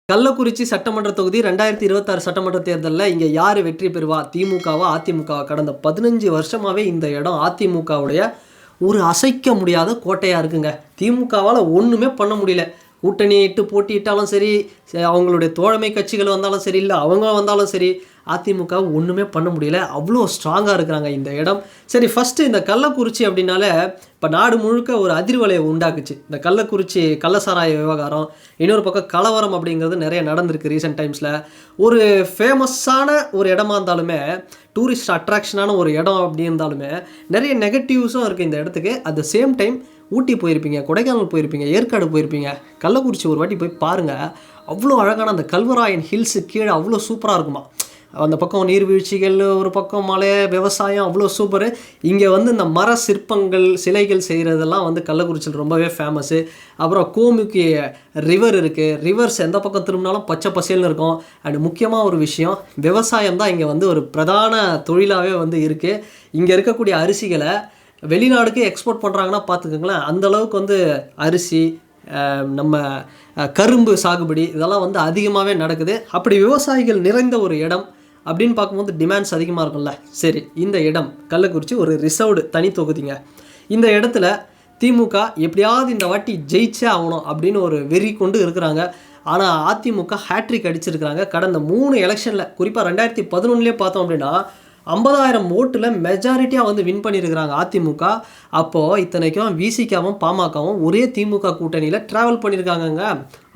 கள்ளக்குறிச்சி சட்டமன்ற தொகுதி 2026 சட்டமன்ற தேர்தலில் இங்கே யார் வெற்றி பெறுவா, திமுகவா அதிமுகவா? கடந்த 15 வருஷமாகவே இந்த இடம் அதிமுகவுடைய ஒரு அசைக்க முடியாத கோட்டையாக இருக்குங்க. திமுகவால் ஒன்றுமே பண்ண முடியல. கூட்டணியிட்டு போட்டியிட்டாலும் சரி, அவங்களுடைய தோழமை கட்சிகள் வந்தாலும் சரி, இல்லை அவங்க வந்தாலும் சரி, அதிமுக ஒன்றுமே பண்ண முடியல. அவ்வளோ ஸ்ட்ராங்காக இருக்கிறாங்க இந்த இடம். சரி, ஃபஸ்ட்டு இந்த கள்ளக்குறிச்சி அப்படின்னாலே இப்போ நாடு முழுக்க ஒரு அதிர்வலையை உண்டாக்குச்சு. இந்த கள்ளக்குறிச்சி கள்ளசாராய விவகாரம், இன்னொரு பக்கம் கலவரம் அப்படிங்கிறது நிறைய நடந்திருக்கு ரீசெண்ட் டைம்ஸில். ஒரு ஃபேமஸான ஒரு இடமா இருந்தாலுமே, டூரிஸ்ட் அட்ராக்ஷனான ஒரு இடம் அப்படி இருந்தாலுமே நிறைய நெகட்டிவ்ஸும் இருக்குது இந்த இடத்துக்கு. அட் த சேம் டைம் ஊட்டி போயிருப்பீங்க, கொடைக்கானல் போயிருப்பீங்க, ஏற்காடு போயிருப்பீங்க, கள்ளக்குறிச்சி ஒரு வாட்டி போய் பாருங்கள். அவ்வளோ அழகான அந்த கல்வராயன் ஹில்ஸு கீழே அவ்வளோ சூப்பராக இருக்குமா. அந்த பக்கம் நீர்வீழ்ச்சிகள், ஒரு பக்கம் மலை, விவசாயம், அவ்வளோ சூப்பரு. இங்கே வந்து இந்த மர சிற்பங்கள், சிலைகள் செய்கிறதெல்லாம் வந்து கள்ளக்குறிச்சியில் ரொம்பவே ஃபேமஸ்ஸு. அப்புறம் கோமுகி ரிவர் இருக்குது. ரிவர்ஸ் எந்த பக்கம் திரும்பினாலும் பச்சை பசேல்னு இருக்கும். அண்ட் முக்கியமாக ஒரு விஷயம், விவசாயம் தான் இங்கே வந்து ஒரு பிரதான தொழிலாகவே வந்து இருக்குது. இங்கே இருக்கக்கூடிய அரிசிகளை வெளிநாடுக்கு எக்ஸ்போர்ட் பண்ணுறாங்கன்னா பார்த்துக்கோங்களேன். அந்தளவுக்கு வந்து அரிசி, நம்ம கரும்பு சாகுபடி இதெல்லாம் வந்து அதிகமாகவே நடக்குது. அப்படி விவசாயிகள் நிறைந்த ஒரு இடம் அப்படின்னு பார்க்கும்போது டிமாண்ட்ஸ் அதிகமாக இருக்கும்ல. சரி, இந்த இடம் கள்ளக்குறிச்சி ஒரு ரிசர்வ்டு தனி தொகுதிங்க. இந்த இடத்துல திமுக எப்படியாவது இந்த வாட்டி ஜெயிச்சே ஆகணும் அப்படின்னு ஒரு வெறி கொண்டு இருக்கிறாங்க. ஆனால் அதிமுக ஹேட்ரிக் அடிச்சிருக்கிறாங்க கடந்த 3 எலெக்ஷனில். குறிப்பாக 2011 பார்த்தோம் அப்படின்னா 50,000 ஓட்டில் மெஜாரிட்டியாக வந்து வின் பண்ணியிருக்கிறாங்க அதிமுக. அப்போது இத்தனைக்கும் விசிகாவும் பாமகவும் ஒரே திமுக கூட்டணியில் ட்ராவல் பண்ணியிருக்காங்கங்க.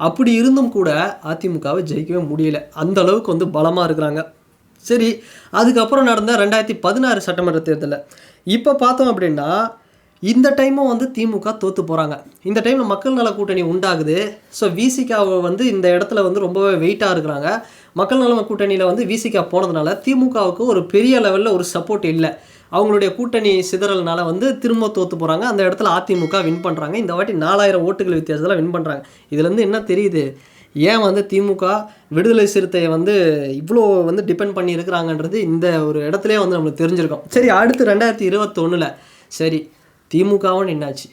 அப்படி இருந்தும் கூட அதிமுகவை ஜெயிக்கவே முடியல. அந்த அளவுக்கு வந்து பலமாக இருக்கிறாங்க. சரி, அதுக்கப்புறம் நடந்த 2016 சட்டமன்ற தேர்தலில் இப்போ பார்த்தோம் அப்படின்னா இந்த டைமும் வந்து திமுக தோற்று போகிறாங்க. இந்த டைமில் மக்கள் நல கூட்டணி உண்டாகுது. ஸோ விசிகாவை வந்து இந்த இடத்துல வந்து ரொம்பவே வெயிட்டாக இருக்கிறாங்க. மக்கள் நல கூட்டணியில் வந்து விசிகா போனதுனால திமுகவுக்கு ஒரு பெரிய லெவலில் ஒரு சப்போர்ட் இல்லை. அவங்களுடைய கூட்டணி சிதறல்னால வந்து திரும்ப தோற்று போகிறாங்க. அந்த இடத்துல அதிமுக வின் பண்ணுறாங்க. இந்த வாட்டி 4,000 ஓட்டுகள் வித்தியாசத்தில் வின் பண்ணுறாங்க. இதுலேருந்து என்ன தெரியுது, ஏன் வந்து திமுக விடுதலை சிறுத்தையை வந்து இவ்வளோ வந்து டிபெண்ட் பண்ணி இருக்கிறாங்கன்றது இந்த ஒரு இடத்துலேயே வந்து நம்மளுக்கு தெரிஞ்சிருக்கோம். சரி, அடுத்து 2021 சரி திமுகவும் நின்னாச்சு,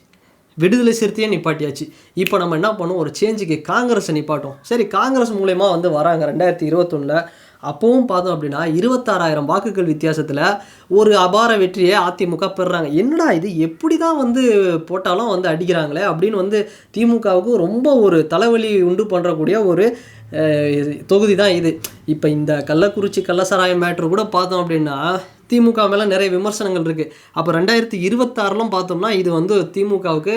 விடுதலை சிறுத்தையே நிப்பாட்டியாச்சு. இப்போ நம்ம என்ன பண்ணுவோம், ஒரு சேஞ்சுக்கு காங்கிரஸை நிப்பாட்டோம். சரி, காங்கிரஸ் மூலயமா வந்து வராங்க 2021. அப்போவும் பார்த்தோம் அப்படின்னா 26,000 வாக்குகள் வித்தியாசத்தில் ஒரு அபார வெற்றியை அதிமுக பெறுறாங்க. என்னடா இது, எப்படி தான் வந்து போட்டாலும் வந்து அடிக்கிறாங்களே அப்படின்னு வந்து திமுகவுக்கு ரொம்ப ஒரு தலைவலி உண்டு பண்ணுறக்கூடிய ஒரு தொகுதி தான் இது. இப்போ இந்த கள்ளக்குறிச்சி கள்ளசாராயம் மேட்ரு கூட பார்த்தோம் அப்படின்னா திமுக மேலே நிறைய விமர்சனங்கள் இருக்குது. அப்போ 2026 பார்த்தோம்னா இது வந்து திமுகவுக்கு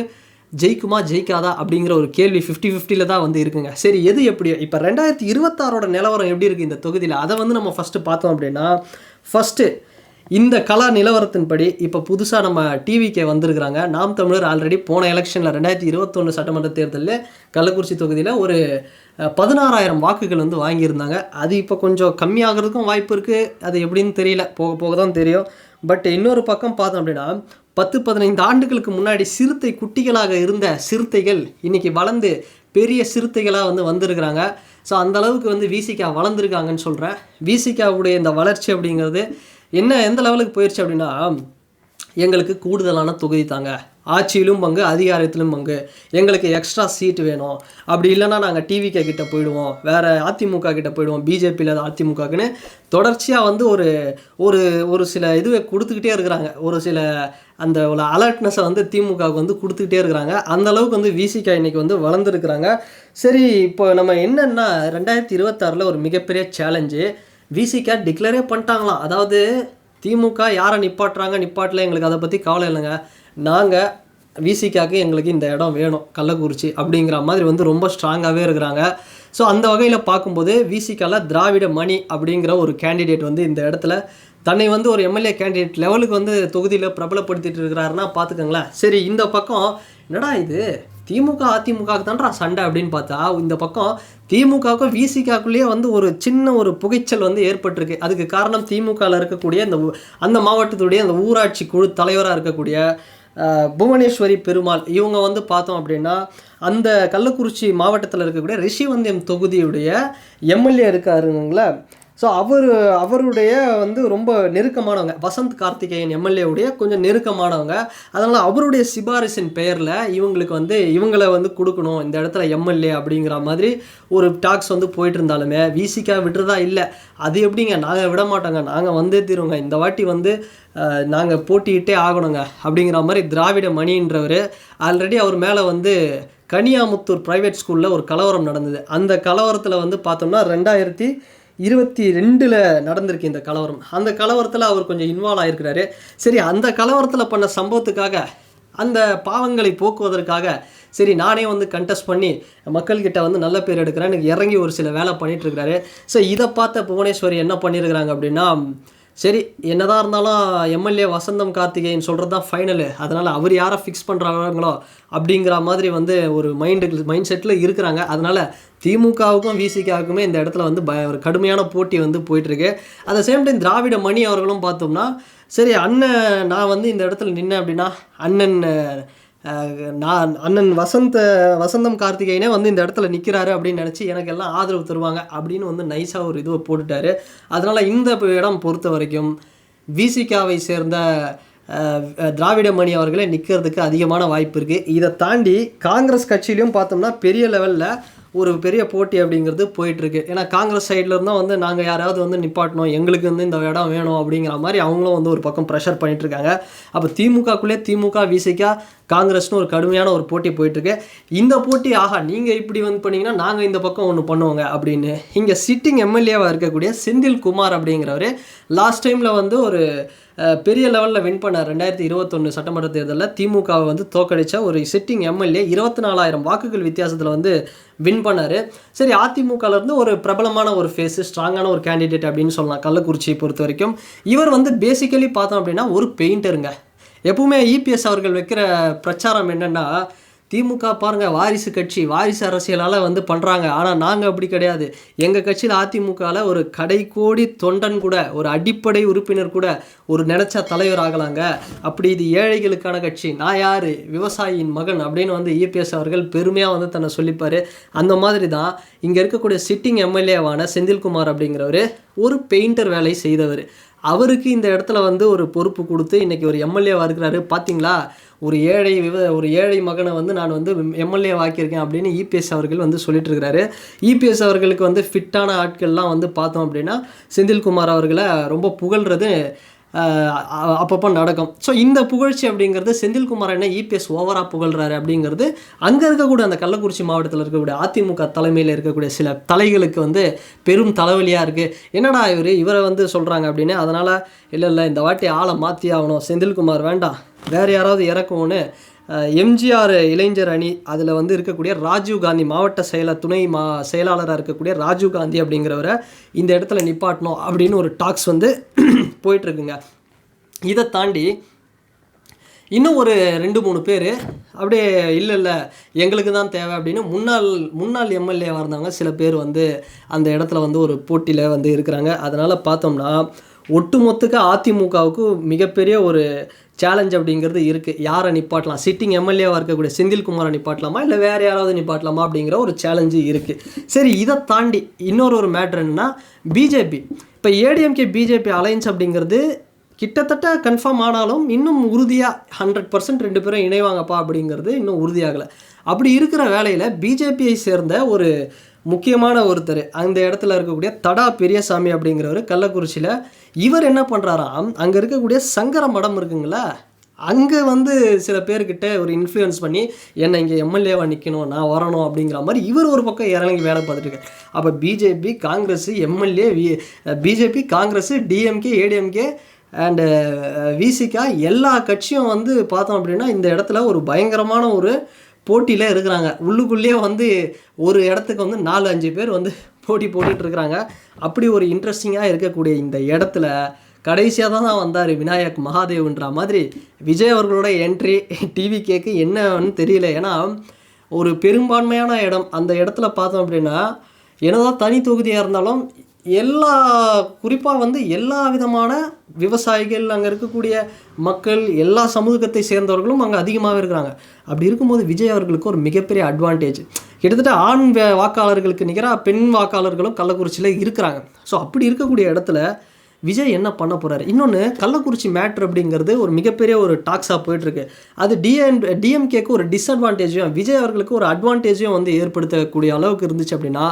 ஜெயிக்குமா ஜெயிக்காதா அப்படிங்கிற ஒரு கேள்வி 50-50 தான் வந்து இருக்குங்க. சரி, எது எப்படி இப்போ 2026 நிலவரம் எப்படி இருக்குது இந்த தொகுதியில், அதை வந்து நம்ம ஃபஸ்ட்டு பார்த்தோம் அப்படின்னா, ஃபஸ்ட்டு இந்த கலா நிலவரத்தின்படி இப்போ புதுசாக நம்ம டிவிக்கே வந்திருக்கிறாங்க. நாம் தமிழர் ஆல்ரெடி போன எலெக்ஷனில் 2021 சட்டமன்ற தேர்தலில் கள்ளக்குறிச்சி தொகுதியில் ஒரு 16,000 வாக்குகள் வந்து வாங்கியிருந்தாங்க. அது இப்போ கொஞ்சம் கம்மியாகிறதுக்கும் வாய்ப்பு இருக்குது. அது எப்படின்னு தெரியல, போக போக தான் தெரியும். பட் இன்னொரு பக்கம் பார்த்தோம் அப்படின்னா 10-15 ஆண்டுகளுக்கு முன்னாடி சிறுத்தை குட்டிகளாக இருந்த சிறுத்தைகள் இன்றைக்கி வளர்ந்து பெரிய சிறுத்தைகளாக வந்து வந்திருக்கிறாங்க. ஸோ அந்தளவுக்கு வந்து விசிகா வளர்ந்துருக்காங்கன்னு சொல்கிறேன். விசிகாவுடைய இந்த வளர்ச்சி அப்படிங்கிறது எந்த லெவலுக்கு போயிடுச்சு அப்படின்னா, எங்களுக்கு கூடுதலான தொகுதி தாங்க, ஆட்சியிலும் பங்கு, அதிகாரத்திலும் பங்கு, எங்களுக்கு எக்ஸ்ட்ரா சீட்டு வேணும், அப்படி இல்லைன்னா நாங்கள் டிவிகே கிட்ட போயிடுவோம், வேறு அதிமுக கிட்ட போயிடுவோம், பிஜேபியில் அதிமுகக்குன்னு தொடர்ச்சியாக வந்து ஒரு ஒரு சில இதுவை கொடுத்துக்கிட்டே இருக்கிறாங்க. ஒரு சில அந்த ஒரு அலர்ட்னஸை வந்து திமுகவுக்கு வந்து கொடுத்துக்கிட்டே இருக்கிறாங்க. அந்தளவுக்கு வந்து விசிகா இன்றைக்கி வந்து வளர்ந்துருக்குறாங்க. சரி, இப்போ நம்ம என்னென்னா 2026 ஒரு மிகப்பெரிய சேலஞ்சு, விசிகா டிக்ளரே பண்ணிட்டாங்களாம். அதாவது திமுக யாரை நிப்பாட்டல, எங்களுக்கு அதை பற்றி கவலை இல்லைங்க, நாங்கள் விசிகாவுக்கு எங்களுக்கு இந்த இடம் வேணும் கள்ளக்குறிச்சி அப்படிங்கிற மாதிரி வந்து ரொம்ப ஸ்ட்ராங்காகவே இருக்கிறாங்க. ஸோ அந்த வகையில் பார்க்கும்போது விசிகாவில் திராவிட மணி அப்படிங்கிற ஒரு கேண்டிடேட் வந்து இந்த இடத்துல தன்னை வந்து ஒரு எம்எல்ஏ கேண்டிடேட் லெவலுக்கு வந்து தொகுதியில் பிரபலப்படுத்திட்டு இருக்கிறாருன்னா பார்த்துக்கோங்களேன். சரி, இந்த பக்கம் என்னடா இது, திமுக அதிமுகவுக்கு தான்டா சண்டை அப்படின்னு பார்த்தா, இந்த பக்கம் திமுகவுக்கும் விசிகாக்குள்ளேயே வந்து ஒரு சின்ன ஒரு புகைச்சல் வந்து ஏற்பட்டிருக்கு. அதுக்கு காரணம் திமுகவில் இருக்கக்கூடிய அந்த மாவட்டத்துடைய அந்த ஊராட்சி குழு தலைவராக இருக்கக்கூடிய புவனேஸ்வரி பெருமாள். இவங்க வந்து பார்த்தோம் அப்படின்னா அந்த கள்ளக்குறிச்சி மாவட்டத்தில் இருக்கக்கூடிய ரிஷிவந்தியம் தொகுதியுடைய எம்எல்ஏ இருக்காருங்களா. ஸோ அவருடைய வந்து ரொம்ப நெருக்கமானவங்க, வசந்த் கார்த்திகேயன் எம்எல்ஏவுடைய கொஞ்சம் நெருக்கமானவங்க. அதனால் அவருடைய சிபாரிசின் பெயரில் இவங்களுக்கு வந்து இவங்களை வந்து கொடுக்கணும் இந்த இடத்துல எம்எல்ஏ அப்படிங்கிற மாதிரி ஒரு டாக்ஸ் வந்து போயிட்டு இருந்தாலுமே விசிகா விட்டுறதா இல்லை. அது எப்படிங்க, நாங்கள் விட மாட்டோங்க, நாங்கள் வந்தே தீருவோங்க, இந்த வாட்டி வந்து நாங்கள் போட்டியிட்டே ஆகணுங்க அப்படிங்கிற மாதிரி திராவிட மணின்றவர் ஆல்ரெடி அவர் மேலே வந்து கனியாமுத்தூர் ப்ரைவேட் ஸ்கூலில் ஒரு கலவரம் நடந்தது. அந்த கலவரத்தில் வந்து பார்த்தோம்னா 2022 நடந்திருக்கு இந்த கலவரம். அந்த கலவரத்தில் அவர் கொஞ்சம் இன்வால்வ் ஆகிருக்கிறாரு. சரி, அந்த கலவரத்தில் பண்ண சம்பவத்துக்காக அந்த பாவங்களை போக்குவதற்காக சரி நானே வந்து கண்டெஸ்ட் பண்ணி மக்கள்கிட்ட வந்து நல்ல பேர் எடுக்கிறேன், எனக்கு இறங்கி ஒரு சில வேலை பண்ணிகிட்ருக்கிறாரு. ஸோ இதை பார்த்த புவனேஸ்வரி என்ன பண்ணியிருக்கிறாங்க அப்படின்னா, சரி என்னதான் இருந்தாலும் எம்எல்ஏ வசந்தம் கார்த்திகேயன் சொல்கிறது தான் ஃபைனலு, அதனால் அவர் யாரை ஃபிக்ஸ் பண்ணுறாங்களோ அப்படிங்கிற மாதிரி வந்து ஒரு மைண்ட் செட்டில் இருக்கிறாங்க. அதனால் திமுகவுக்கும் விசிகாவுக்குமே இந்த இடத்துல வந்து ஒரு கடுமையான போட்டி வந்து போயிட்டுருக்கு. அட் த சேம் டைம் திராவிட மணி அவர்களும் பார்த்தோம்னா, சரி அண்ணன் நான் வந்து இந்த இடத்துல நின்னேன் அப்படின்னா அண்ணன் வசந்தம் கார்த்திகேயனே வந்து இந்த இடத்துல நிற்கிறாரு அப்படின்னு நினச்சி எனக்கு எல்லாம் ஆதரவு தருவாங்க அப்படின்னு வந்து நைஸாக ஒரு இதுவை போட்டுட்டாரு. அதனால் இந்த இடம் பொறுத்த வரைக்கும் விசிகாவை சேர்ந்த திராவிட மணி அவர்களே நிற்கிறதுக்கு அதிகமான வாய்ப்பு இருக்குது. இதை தாண்டி காங்கிரஸ் கட்சியிலையும் பார்த்தோம்னா பெரிய லெவலில் ஒரு பெரிய போட்டி அப்படிங்கிறது போயிட்டுருக்கு. ஏன்னா காங்கிரஸ் சைடில் இருந்தால் வந்து நாங்கள் யாராவது வந்து நிப்பாட்டணும், எங்களுக்கு வந்து இந்த இடம் வேணும் அப்படிங்கிற மாதிரி அவங்களும் வந்து ஒரு பக்கம் ப்ரெஷர் பண்ணிகிட்ருக்காங்க. அப்போ திமுகக்குள்ளே திமுக விசிகா காங்கிரஸ்னு ஒரு கடுமையான ஒரு போட்டி போயிட்டுருக்கு. இந்த போட்டி நீங்கள் இப்படி வந்து பண்ணிங்கன்னா நாங்கள் இந்த பக்கம் ஒன்று பண்ணுவோங்க அப்படின்னு இங்கே சிட்டிங் எம்எல்ஏவாக இருக்கக்கூடிய செந்தில்குமார் அப்படிங்கிறவர் லாஸ்ட் டைமில் வந்து ஒரு பெரிய லெவலில் வின் பண்ணார். 2021 சட்டமன்ற தேர்தலில் திமுகவை வந்து தோக்கடித்த ஒரு சிட்டிங் எம்எல்ஏ 24,000 வாக்குகள் வித்தியாசத்தில் வந்து வின் பண்ணார். சரி, அதிமுகலேருந்து ஒரு பிரபலமான ஒரு ஃபேஸு, ஸ்ட்ராங்கான ஒரு கேண்டிடேட் அப்படின்னு சொல்லலாம் கள்ளக்குறிச்சியை பொறுத்த வரைக்கும். இவர் வந்து பேசிக்கலி பார்த்தோம் அப்படின்னா ஒரு பெயிண்டருங்க. எப்பவுமே இபிஎஸ் அவர்கள் வைக்கிற பிரச்சாரம் என்னென்னா, திமுக பாருங்கள் வாரிசு கட்சி, வாரிசு அரசியலால் வந்து பண்ணுறாங்க, ஆனால் நாங்கள் அப்படி கிடையாது, எங்கள் கட்சியில் அதிமுகவில் ஒரு கடைக்கோடி தொண்டன் கூட, ஒரு அடிப்படை உறுப்பினர் கூட ஒரு நினச்சா தலைவர் ஆகலாங்க, அப்படி இது ஏழைகளுக்கான கட்சி, நான் யார் விவசாயியின் மகன் அப்படின்னு வந்து இபிஎஸ் அவர்கள் பெருமையாக வந்து தன்னை சொல்லிப்பார். அந்த மாதிரி தான் இங்கே இருக்கக்கூடிய சிட்டிங் எம்எல்ஏவான செந்தில்குமார் அப்படிங்கிறவர் ஒரு பெயிண்டர் வேலை செய்தவர். அவருக்கு இந்த இடத்துல வந்து ஒரு பொறுப்பு கொடுத்து இன்றைக்கி ஒரு எம்எல்ஏவாக இருக்கிறாரு. பார்த்தீங்களா, ஒரு ஏழை மகனை வந்து நான் வந்து எம்எல்ஏ ஆக்கியிருக்கேன் அப்படின்னு இபிஎஸ் அவர்கள் வந்து சொல்லிட்டு இருக்கிறாரு. இபிஎஸ் அவர்களுக்கு வந்து ஃபிட்டான ஆட்கள்லாம் வந்து பார்த்தோம் அப்படின்னா செந்தில்குமார் அவர்களை ரொம்ப புகழ்கிறது அப்பப்போ நடக்கும். ஸோ இந்த புகழ்ச்சி அப்படிங்கிறது செந்தில்குமார் என்ன இபிஎஸ் ஓவராக புகழ்கிறாரு அப்படிங்கிறது அங்கே இருக்கக்கூடிய அந்த கள்ளக்குறிச்சி மாவட்டத்தில் இருக்கக்கூடிய அதிமுக தலைமையில் இருக்கக்கூடிய சில தலைகளுக்கு வந்து பெரும் தலைவலியாக இருக்குது. என்னடா இவரை வந்து சொல்கிறாங்க அப்படின்னு. அதனால் இல்லை இந்த வாட்டி ஆளை மாற்றி ஆகணும், செந்தில்குமார் வேண்டாம், வேறு யாராவது இறக்கும்னு எம்ஜிஆர் இளைஞர் அணி அதில் வந்து இருக்கக்கூடிய ராஜீவ்காந்தி மாவட்ட துணை செயலாளராக இருக்கக்கூடிய ராஜீவ்காந்தி அப்படிங்கிறவரை இந்த இடத்துல நிப்பாட்டணும் அப்படின்னு ஒரு டாக்ஸ் வந்து போயிட்டுருக்குங்க. இதை தாண்டி இன்னும் ஒரு 2-3 பேர் அப்படியே இல்லை எங்களுக்கு தான் தேவை அப்படின்னு முன்னாள் எம்எல்ஏவாக இருந்தாங்க சில பேர் வந்து அந்த இடத்துல வந்து ஒரு போட்டியில் வந்து இருக்கிறாங்க. அதனால் பார்த்தோம்னா ஒட்டுமொத்தக்க அதிமுகவுக்கு மிகப்பெரிய ஒரு சேலஞ்ச் அப்படிங்கிறது இருக்குது. யாரை நிப்பாட்டலாம், சிட்டிங் எம்எல்ஏவாக இருக்கக்கூடிய செந்தில்குமாரை நிப்பாட்டலாமா இல்லை வேறு யாராவது நிப்பாட்டலாமா அப்படிங்கிற ஒரு சேலஞ்சு இருக்குது. சரி, இதை தாண்டி இன்னொரு மேட்ரு என்னென்னா பிஜேபி. இப்போ ஏடிஎம்கே பிஜேபி அலையன்ஸ் அப்படிங்கிறது கிட்டத்தட்ட கன்ஃபார்ம் ஆனாலும் இன்னும் உறுதியாக 100% 2 பேரும் இணைவாங்கப்பா அப்படிங்கிறது இன்னும் உறுதியாகலை. அப்படி இருக்கிற வேளையில் பிஜேபியை சேர்ந்த ஒரு முக்கியமான ஒருத்தர் அந்த இடத்துல இருக்கக்கூடிய தடா பெரியசாமி அப்படிங்கிறவர் கள்ளக்குறிச்சியில் இவர் என்ன பண்ணுறாராம், அங்கே இருக்கக்கூடிய சங்கர மடம் இருக்குங்களா, அங்கே வந்து சில பேர்கிட்ட ஒரு இன்ஃப்ளூயன்ஸ் பண்ணி என்னை இங்கே எம்எல்ஏவாக நிற்கணும், நான் வரணும் அப்படிங்கிற மாதிரி இவர் ஒரு பக்கம் இறங்கி வேலை பார்த்துட்டுருக்காரு. அப்போ BJP Congress MLA BJP Congress DMK ADMK and Visika எல்லா கட்சியும் வந்து பார்த்தோம் அப்படின்னா இந்த இடத்துல ஒரு பயங்கரமான ஒரு போட்டியில் இருக்கிறாங்க. உள்ளுக்குள்ளேயே வந்து ஒரு இடத்துக்கு வந்து 4-5 பேர் வந்து போட்டுட்ருக்குறாங்க. அப்படி ஒரு இன்ட்ரெஸ்டிங்காக இருக்கக்கூடிய இந்த இடத்துல கடைசியாக தான் வந்தார் விநாயக் மகாதேவ்ன்ற மாதிரி விஜய் அவர்களோட என்ட்ரி டிவிகேக்கு என்னன்னு தெரியல. ஏன்னா ஒரு பெரும்பான்மையான இடம் அந்த இடத்துல பார்த்தோம் அப்படின்னா என்னதான் தனி தொகுதியாக இருந்தாலும் எல்லா குறிப்பாக வந்து எல்லா விதமான விவசாயிகள், அங்கே இருக்கக்கூடிய மக்கள், எல்லா சமூகத்தை சேர்ந்தவர்களும் அங்கே அதிகமாகவே இருக்கிறாங்க. அப்படி இருக்கும்போது விஜய் அவர்களுக்கு ஒரு மிகப்பெரிய அட்வான்டேஜ். கிட்டத்தட்ட ஆண் வாக்காளர்களுக்கு நிகராக பெண் வாக்காளர்களும் கள்ளக்குறிச்சியில் இருக்கிறாங்க. ஸோ அப்படி இருக்கக்கூடிய இடத்துல விஜய் என்ன பண்ண போகிறாரு? இன்னொன்று, கள்ளக்குறிச்சி மேட்ரு அப்படிங்கிறது ஒரு மிகப்பெரிய ஒரு டாக்ஸாக போயிட்டுருக்கு. அது டிஎம்கேக்கு ஒரு டிஸ்அட்வான்டேஜையும் விஜய் அவர்களுக்கு ஒரு அட்வான்டேஜையும் வந்து ஏற்படுத்தக்கூடிய அளவுக்கு இருந்துச்சு அப்படின்னா,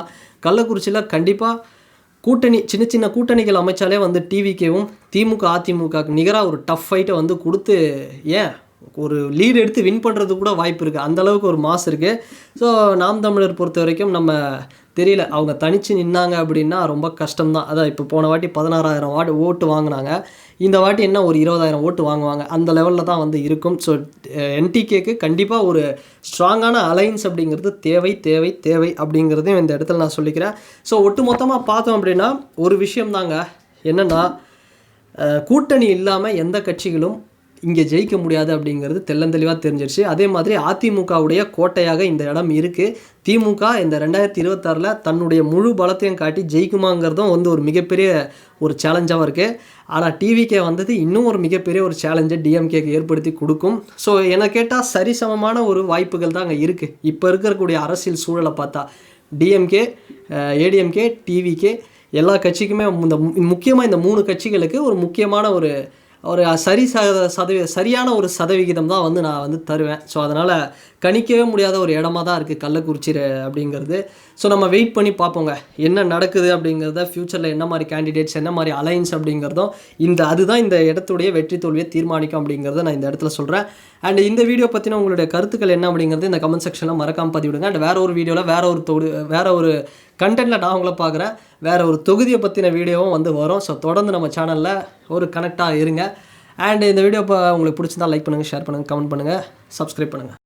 கள்ளக்குறிச்சியில் கண்டிப்பாக கூட்டணி சின்ன சின்ன கூட்டணிகள் அமைச்சாலே வந்து டிவிகேவும் திமுக அதிமுகவுக்கு நிகராக ஒரு டஃப் ஃபைட்டை வந்து கொடுத்து ஏன் ஒரு லீடு எடுத்து வின் பண்ணுறது கூட வாய்ப்பு இருக்குது. அந்தளவுக்கு ஒரு மாஸ் இருக்குது. ஸோ நாம் தமிழர் பொறுத்த வரைக்கும் நம்ம தெரியல, அவங்க தனித்து நின்னாங்க அப்படின்னா ரொம்ப கஷ்டம்தான். அதான் இப்போ போன வாட்டி 16,000 ஓட்டு வாங்கினாங்க. இந்த வாட்டி என்ன ஒரு 20,000 ஓட்டு வாங்குவாங்க. அந்த லெவலில் தான் வந்து இருக்கும். ஸோ என்டிகேக்கு கண்டிப்பாக ஒரு ஸ்ட்ராங்கான அலைன்ஸ் அப்படிங்கிறது தேவை தேவை தேவை அப்படிங்கிறதையும் இந்த இடத்துல நான் சொல்லிக்கிறேன். ஸோ ஒட்டு மொத்தமாக பார்த்தோம் அப்படின்னா ஒரு விஷயம்தாங்க, என்னென்னா கூட்டணி இல்லாமல் எந்த கட்சிகளும் இங்கே ஜெயிக்க முடியாது அப்படிங்கிறது தெள்ளந்தெளிவாக தெரிஞ்சிருச்சு. அதே மாதிரி அதிமுகவுடைய கோட்டையாக இந்த இடம் இருக்குது. திமுக இந்த 2026 தன்னுடைய முழு பலத்தையும் காட்டி ஜெயிக்குமாங்கிறதும் வந்து ஒரு மிகப்பெரிய ஒரு சேலஞ்சாகவும் இருக்குது. ஆனால் டிவிகே வந்தது இன்னும் ஒரு மிகப்பெரிய ஒரு சேலஞ்சை டிஎம்கேக்கு ஏற்படுத்தி கொடுக்கும். ஸோ என்னை கேட்டால் சரிசமமான ஒரு வாய்ப்புகள் தான் அங்கே இருக்குது. இப்போ இருக்கக்கூடிய அரசியல் சூழலை பார்த்தா டிஎம்கே, ஏடிஎம்கே, டிவிகே எல்லா கட்சிக்குமே முக்கியமாக இந்த 3 கட்சிகளுக்கு ஒரு முக்கியமான ஒரு சரியான ஒரு சதவிகிதம் தான் வந்து நான் வந்து தருவேன். ஸோ அதனால் கணிக்கவே முடியாத ஒரு இடமா தான் இருக்குது கள்ளக்குறிச்சி அப்படிங்கிறது. ஸோ நம்ம வெயிட் பண்ணி பார்ப்போங்க என்ன நடக்குது அப்படிங்கிறத, ஃப்யூச்சரில் என்ன மாதிரி கேண்டிடேட்ஸ், என்ன மாதிரி அலைன்ஸ் அப்படிங்கிறதும் அதுதான் இந்த இடத்துடைய வெற்றி தோல்வியை தீர்மானிக்கும் அப்படிங்கிறத நான் இந்த இடத்துல சொல்கிறேன். அண்ட் இந்த வீடியோ பற்றின உங்களுடைய கருத்துக்கள் என்ன அப்படிங்கிறது இந்த கமெண்ட் செக்ஷனில் மறக்காமல் பதிவிடுங்க. அண்ட் வேறு ஒரு வீடியோவில் வேறு ஒரு கண்டென்ட்டில் நான் உங்களை பார்க்குறேன். வேறு ஒரு தொகுதியை பற்றின வீடியோவும் வந்து வரும். ஸோ தொடர்ந்து நம்ம சேனலில் ஒரு கனெக்டாக இருங்க. அண்ட் இந்த வீடியோ உங்களுக்கு பிடிச்சிருந்தால் லைக் பண்ணுங்கள், ஷேர் பண்ணுங்கள், கமெண்ட் பண்ணுங்கள், சப்ஸ்கிரைப் பண்ணுங்கள்.